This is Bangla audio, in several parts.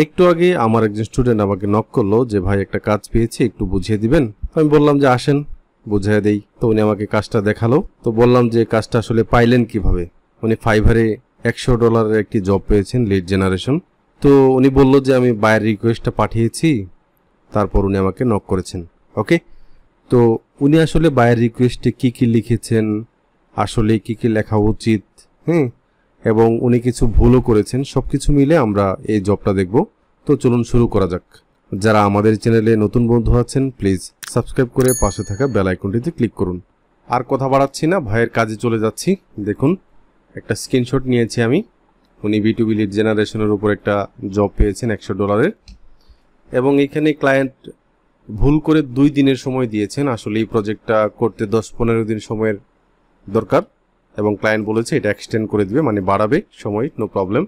একটু আগে আমার একজন স্টুডেন্ট আমাকে নক করলো যে ভাই একটা কাজ পেয়েছি, একটু বুঝিয়ে দিবেন। আমি বললাম যে আসেন বুঝিয়ে দেই। তো উনি আমাকে কাজটা দেখালো। তো বললাম যে কাজটা আসলে পাইলেন কিভাবে। উনি ফাইভারে $100 একটি জব পেয়েছেন, লিড জেনারেশন। তো উনি বলল যে আমি বায়ার রিকোয়েস্টটা পাঠিয়েছি, তারপর উনি আমাকে নক করেছেন। ওকে, তো উনি আসলে বায়ার রিকোয়েস্টে কি কি লিখেছেন, আসলে কি কি লেখা উচিত, এবং উনি কিছু ভুলও করেছেন, সবকিছু মিলে আমরা এই জবটা দেখব। তো চলুন শুরু করা যাক। যারা আমাদের চ্যানেলে নতুন বন্ধু আছেন প্লিজ সাবস্ক্রাইব করে পাশে থাকা বেল আইকনটিতে ক্লিক করুন। আর কথা বাড়াচ্ছি না, ভাইয়ের কাজে চলে যাচ্ছি। দেখুন একটা স্ক্রিনশট নিয়েছি আমি। উনি B2B লিড জেনারেশনের উপর একটা জব পেয়েছেন $100, এবং এখানে ক্লায়েন্ট ভুল করে 2 দিনের সময় দিয়েছেন। আসলে এই প্রজেক্টটা করতে 10-15 দিন সময়ের দরকার, এবং ক্লায়েন্ট বলেছে এটা এক্সটেন্ড করে দিবে, মানে বাড়াবে সময়, নো প্রবলেম।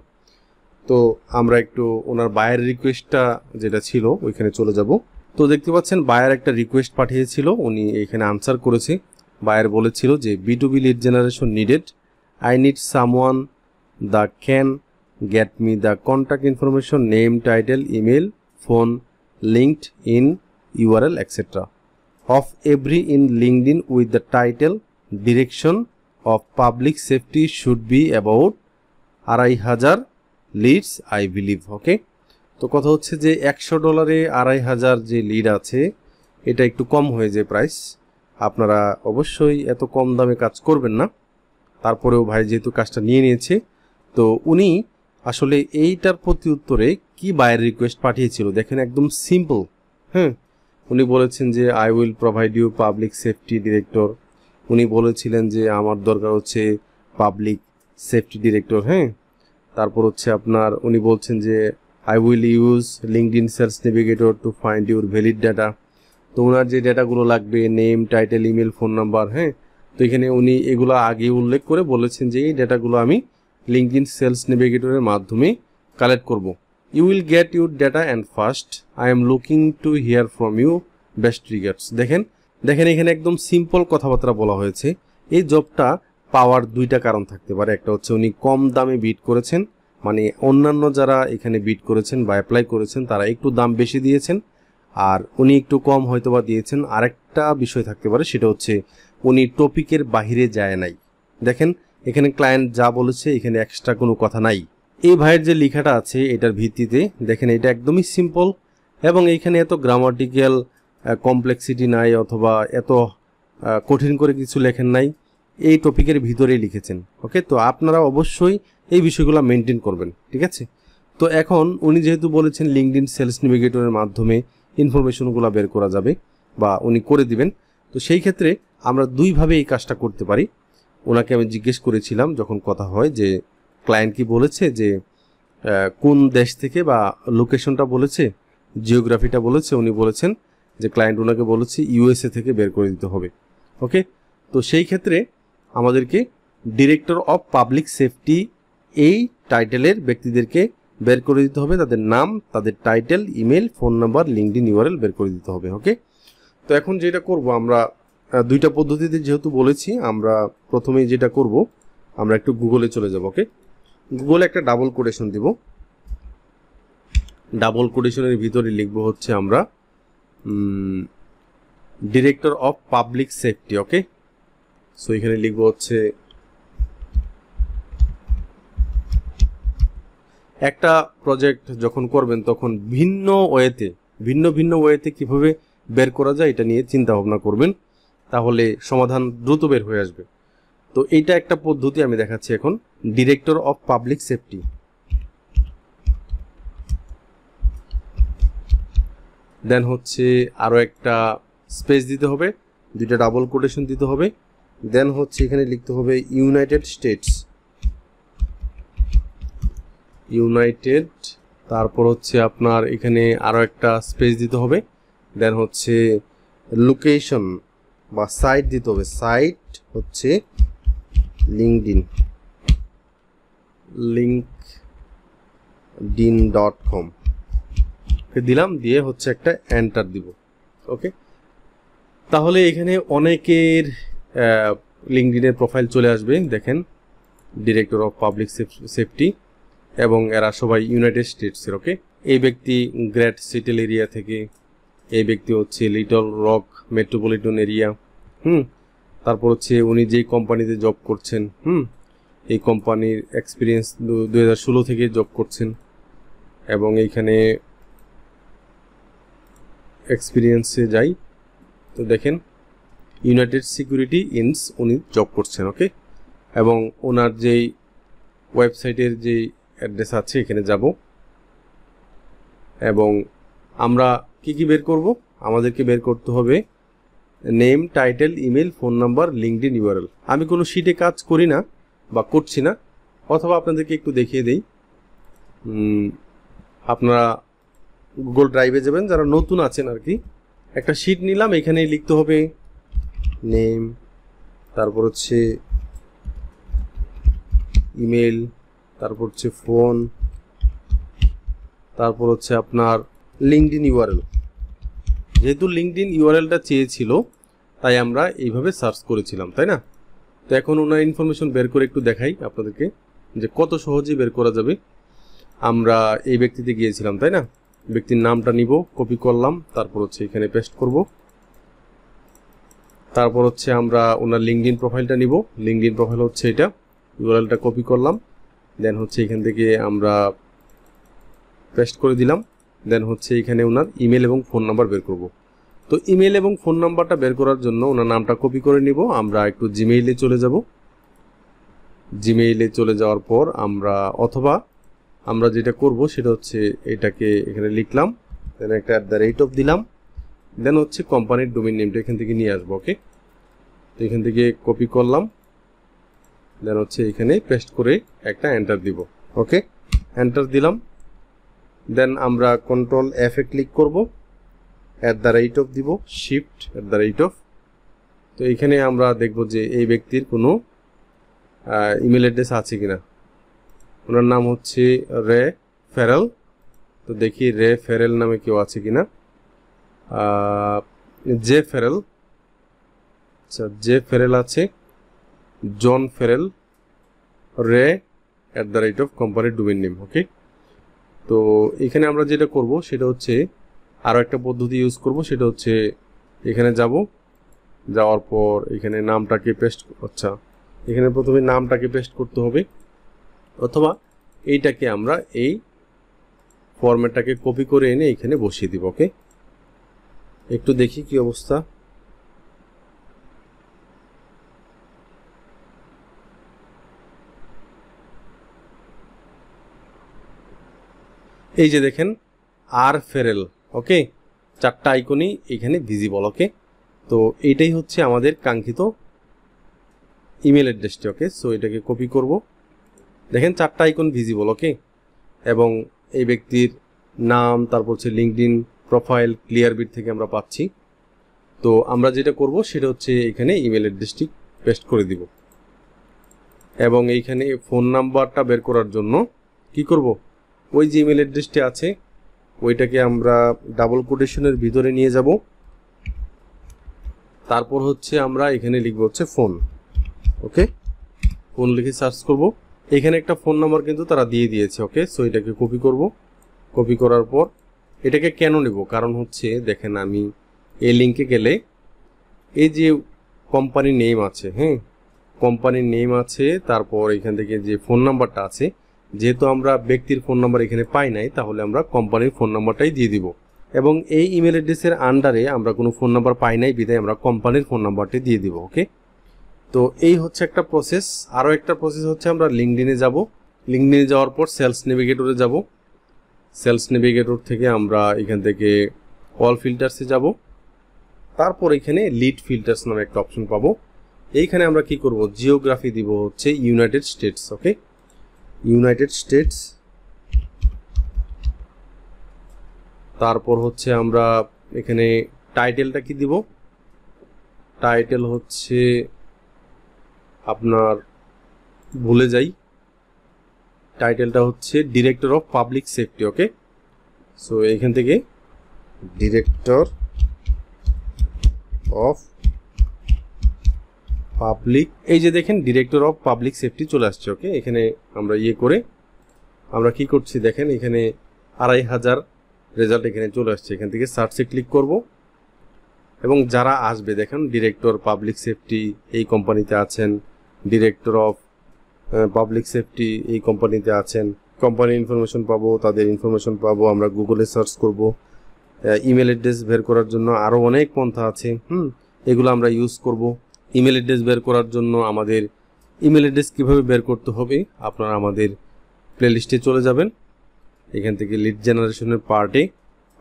তো আমরা একটু ওনার বায়ার রিকোয়েস্টটা যেটা ছিল ওইখানে চলে যাব। তো দেখতে পাচ্ছেন বায়ার একটা রিকোয়েস্ট পাঠিয়েছিল, উনি এখানে আনসার করেছে। বায়ার বলেছিল যে B2B lead generation needed, I need someone the can get me the contact information, name, title, email, phone, linked in URL etc. of every in LinkedIn with the title direction of public safety should be about $2,500 leads I believe. ওকে, তো কথা হচ্ছে যে $100 $2,500 যে লিড আছে এটা একটু কম হয়ে যায় প্রাইস। আপনারা অবশ্যই এত কম দামে কাজ করবেন না। তারপরেও ভাই যেহেতু কাজটা নিয়ে নিয়েছে, তো উনি আসলে এইটার প্রতি উত্তরে কি বায়ার রিকোয়েস্ট পাঠিয়েছিল দেখেন, একদম সিম্পল। উনি বলেছেন যে I will provide you public safety director. উনি বলেছিলেন যে আমার দরকার হচ্ছে পাবলিক সেফটি ডিরেক্টর। তারপর হচ্ছে আপনার উনি বলছেন যে I will use LinkedIn sales navigator to find your valid data. তো ওনার যে ডাটাগুলো লাগবে, name, title, email, phone number, তো এখানে উনি এগুলো আগে উল্লেখ করে বলেছেন যে এই ডাটাগুলো আমি লিঙ্কডইন সেলস নেভিগেটরের মাধ্যমে কালেক্ট করব। You will get your data and first I am looking to hear from you, best regards. দেখেন এখানে একদম সিম্পল কথাবার্তা বলা হয়েছে। এই জবটা পাওয়ার 2টা কারণ থাকতে পারে। একটা হচ্ছে উনি কম দামে বিড করেছেন, মানে অন্যান্য যারা এখানে বিড করেছেন বা অ্যাপ্লাই করেছেন তারা একটু দাম বেশি দিয়েছেন, আর উনি একটু কম হয়তোবা দিয়েছেন। আরেকটা বিষয় থাকতে পারে, সেটা হচ্ছে উনি টপিকের বাহিরে যায় নাই। দেখেন এখানে ক্লায়েন্ট যা বলেছে এখানে এক্সট্রা কোনো কথা নাই। এই ভাইয়ের যে লেখাটা আছে এটার ভিত্তিতে দেখেন এটা একদমই সিম্পল, এবং এইখানে এত গ্রামাটিক্যাল কমপ্লেক্সিটি নাই, অথবা এত কঠিন করে কিছু লেখেন নাই, এই টপিকের ভিতরেই লিখেছেন। ওকে, তো আপনারা অবশ্যই এই বিষয়গুলো মেনটেন করবেন, ঠিক আছে। তো এখন উনি যেহেতু বলেছেন লিঙ্কডইন সেলস নেভিগেটরের মাধ্যমে ইনফরমেশনগুলো বের করা যাবে বা উনি করে দিবেন, তো সেই ক্ষেত্রে আমরা দুইভাবে এই কাজটা করতে পারি। ওনাকে আমি জিজ্ঞেস করেছিলাম যখন কথা হয় যে ক্লায়েন্ট কি বলেছে, যে কোন দেশ থেকে বা লোকেশনটা বলেছে, জিওগ্রাফিটা বলেছে। উনি বলেছেন যে ক্লায়েন্ট ওনাকে বলেছে USA থেকে বের করে দিতে হবে। ওকে, তো সেই ক্ষেত্রে আমাদেরকে ডিরেক্টর অফ পাবলিক সেফটি এই টাইটেলের ব্যক্তিদেরকে বের করে দিতে হবে, তাদের নাম, তাদের title, email, phone number, LinkedIn URL বের করে দিতে হবে। ওকে, তো এখন যেটা করব আমরা 2টা পদ্ধতিতে যেহেতু বলেছি, আমরা প্রথমেই যেটা করব আমরা একটু গুগলে চলে যাব। ওকে, গুগলে একটা ডাবল কোটেশন দিব। ডাবল কোটেশনের ভিতরে লিখব হচ্ছে আমরা director of public safety. Okay, so এখানে লিখব হচ্ছে একটা প্রজেক্ট যখন করবেন তখন ভিন্ন ওয়েতে কিভাবে বের করা যায় এটা নিয়ে চিন্তা ভাবনা করবেন, তাহলে সমাধান দ্রুত বের হয়ে আসবে। তো এইটা একটা পদ্ধতি আমি দেখাচ্ছি এখন, ডিরেক্টর অফ পাবলিক সেফটি। দেন হচ্ছে আরো একটা স্পেস দিতে হবে, 2টা ডাবল কোটেশন দিতে হবে। দেন হচ্ছে এখানে লিখতে হবে ইউনাইটেড স্টেটস, তারপর হচ্ছে আপনার এখানে আরো একটা স্পেস দিতে হবে। দেন হচ্ছে লোকেশন বা সাইট দিতে হবে, সাইট হচ্ছে linkedin.com দিলাম, দিয়ে হচ্ছে একটা এন্টার দিব। ওকে, তাহলে এখানে অনেকের লিঙ্কডইনের প্রোফাইল চলে আসবে। দেখেন ডিরেক্টর অফ পাবলিক সেফটি, এবং এরা সবাই ইউনাইটেড স্টেটসের। ওকে, এই ব্যক্তি গ্রেট সিটেল এরিয়া থেকে, এই ব্যক্তি হচ্ছে লিটল রক মেট্রোপলিটন এরিয়া। তারপর হচ্ছে উনি যেই কোম্পানিতে জব করছেন, এই কোম্পানির এক্সপিরিয়েন্স 2016 থেকে জব করছেন, এবং এইখানে এক্সপিরিয়েন্সে যাই তো দেখেন ইউনাইটেড সিকিউরিটি ইনস উনি জব করছেন। ওকে, এবং ওনার যেই ওয়েবসাইটের যে অ্যাড্রেস আছে এখানে যাব, এবং আমরা কি বের করব, আমাদেরকে বের করতে হবে name, title, email, phone number, LinkedIn URL. আমি কোনো শিটে কাজ করি না বা করছি না, অথবা আপনাদেরকে একটু দেখিয়ে দেই। আপনারা গুগল ড্রাইভে যাবেন, যারা নতুন আছেন আর কি, একটা শিট নিলাম, এখানে লিখতে হবে নেম, তারপর হচ্ছে ইমেল, তারপর হচ্ছে ফোন, তারপর হচ্ছে আপনার লিঙ্কডইন ইউআরএল। যেহেতু লিঙ্কডইন ইউআরএলটা চেয়েছিল তাই আমরা এইভাবে সার্চ করেছিলাম, তাই না? তো এখন ওনার ইনফরমেশন বের করে একটু দেখাই আপনাদেরকে যে কত সহজেই বের করা যাবে। আমরা এই ব্যক্তিতে গিয়েছিলাম, তাই না? ব্যক্তির নামটা নিব, কপি করলাম, তারপর হচ্ছে এখানে পেস্ট করব। তারপর হচ্ছে আমরা ওনার লিঙ্কডইন প্রোফাইলটা নিব, লিঙ্কডইন প্রোফাইল হচ্ছে এটা, ইউআরএলটা কপি করলাম, দেন হচ্ছে এখান থেকে আমরা পেস্ট করে দিলাম। দেন হচ্ছে এখানে ওনার ইমেল এবং ফোন নাম্বার বের করব। তো ইমেল এবং ফোন নাম্বারটা বের করার জন্য ওনার নামটা কপি করে নিব, আমরা একটু জিমেইলে চলে যাব। জিমেইলে চলে যাওয়ার পর আমরা যেটা করব সেটা হচ্ছে এটাকে এখানে লিখলাম, দেন একটা @ দিলাম, দেন হচ্ছে কোম্পানির ডোমেইন নেমটা এখান থেকে নিয়ে আসবো। ওকে, তো এখান থেকে কপি করলাম, দেন হচ্ছে এখানে পেস্ট করে একটা এন্টার দিব। ওকে, এন্টার দিলাম, দেন আমরা কন্ট্রোল F এ ক্লিক করব, @ দিব, শিফট @ তো এখানে আমরা দেখব যে এই ব্যক্তির কোনো ইমেল অ্যাড্রেস আছে কিনা। ওনার নাম হচ্ছে রে ফেরেল, তো দেখি রে ফেরেল নামে কেউ আছে কিনা। জে ফেরেল, আচ্ছা জে ফেরেল আছে, জন ফেরেল, রে @ কোম্পানির ডোমেইন নেম। ওকে, তো এখানে আমরা যেটা করব সেটা হচ্ছে আরও একটা পদ্ধতি ইউজ করব, সেটা হচ্ছে এখানে যাব, যাওয়ার পর এখানে নামটাকে পেস্ট, আচ্ছা এখানে প্রথমে নামটাকে পেস্ট করতে হবে, অথবা এইটাকে আমরা এই ফরম্যাটটাকে কপি করে এনে এখানে বসিয়ে দিব। ওকে, একটু দেখি কি অবস্থা। এই যে দেখেন আর ফেরেল। ওকে, চারটা আইকনই এখানে ভিজিবল। ওকে, তো এইটাই হচ্ছে আমাদের কাঙ্ক্ষিত ইমেল অ্যাড্রেসটি। ওকে, সো এটাকে কপি করব, দেখেন চারটা আইকন ভিজিবল। ওকে, এবং এই ব্যক্তির নাম, তারপর হচ্ছে লিঙ্কডইন প্রোফাইল ক্লিয়ারবিট থেকে আমরা পাচ্ছি। তো আমরা যেটা করব সেটা হচ্ছে এখানে ইমেল অ্যাড্রেসটি পেস্ট করে দিব, এবং এইখানে ফোন নাম্বারটা বের করার জন্য কি করব, ওই যে ইমেল অ্যাড্রেসটি আছে ওইটাকে আমরা ডাবল কোটেশনের ভিতরে নিয়ে যাব, তারপর হচ্ছে আমরা এখানে লিখব হচ্ছে ফোন। ওকে, ফোন লিখে সার্চ করব, এখানে একটা ফোন নাম্বার কিন্তু তারা দিয়ে দিয়েছে। ওকে, সো এটাকে কপি করব, কপি করার পর এটাকে কেন নেব, কারণ হচ্ছে দেখেন আমি এই লিঙ্কে গেলে এই যে কোম্পানির নেম আছে, কোম্পানির নেম আছে, তারপর এখান থেকে যে ফোন নাম্বারটা আছে, যেহেতু আমরা ব্যক্তির ফোন নাম্বার এখানে পাই নাই, তাহলে আমরা কোম্পানির ফোন নাম্বারটাই দিয়ে দিব, এবং এই ইমেল অ্যাড্রেসের আন্ডারে আমরা কোনো ফোন নাম্বার পাই নাই বিধায় আমরা কোম্পানির ফোন নাম্বারটি দিয়ে দিব। ওকে, তো এই হচ্ছে একটা প্রসেস। আরও একটা প্রসেস হচ্ছে আমরা লিঙ্কডইনে যাব, লিঙ্কডইনে যাওয়ার পর সেলস নেভিগেটরে যাব, সেলস নেভিগেটর থেকে আমরা এখান থেকে অল ফিল্টার্সে যাব, তারপর এখানে লিড ফিল্টার্স নামে একটা অপশন পাবো। এইখানে আমরা কি করব, জিওগ্রাফি দিব হচ্ছে ইউনাইটেড স্টেটস। ওকে, ইউনাইটেড স্টেটস, তারপর হচ্ছে আমরা এখানে টাইটেলটা কি দিব, টাইটেল হচ্ছে আপনার ভুলে যাই, টাইটেলটা হচ্ছে director of public safety. Okay, so এখান থেকে ডিরেক্টর অফ পাবলিক, এই যে দেখেন ডিরেক্টর অফ পাবলিক সেফটি চলে আসছে। ওকে, এখানে আমরা করে আমরা কি করছি দেখেন, এখানে 2500 রেজাল্ট এখানে চলে আসছে। এখান থেকে সার্চে ক্লিক করব এবং যারা আসবে দেখেন ডিরেক্টর পাবলিক সেফটি এই কোম্পানিতে আছেন, ডিরেক্টর অফ পাবলিক সেফটি এই কোম্পানিতে আছেন। কোম্পানির ইনফরমেশন পাবো, তাদের ইনফরমেশন পাবো, আমরা গুগলে সার্চ করব। ইমেল অ্যাড্রেস বের করার জন্য আরও অনেক পন্থা আছে, এগুলো আমরা ইউজ করব। ইমেল অ্যাড্রেস বের করার জন্য আমাদের ইমেল অ্যাড্রেস কীভাবে বের করতে হবে আপনারা আমাদের প্লেলিস্টে চলে যাবেন। এখান থেকে লিড জেনারেশনের পার্টে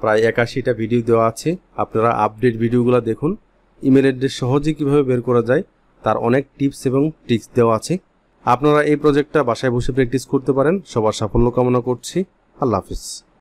প্রায় 81টা ভিডিও দেওয়া আছে, আপনারা আপডেট ভিডিওগুলো দেখুন। ইমেল অ্যাড্রেস সহজে কীভাবে বের করা যায় তার অনেক টিপস এবং ট্রিক্স দেওয়া আছে। আপনারা এই প্রজেক্টটা বাসায় বসে প্র্যাকটিস করতে পারেন। সবার সাফল্য কামনা করছি। আল্লাহ হাফিজ।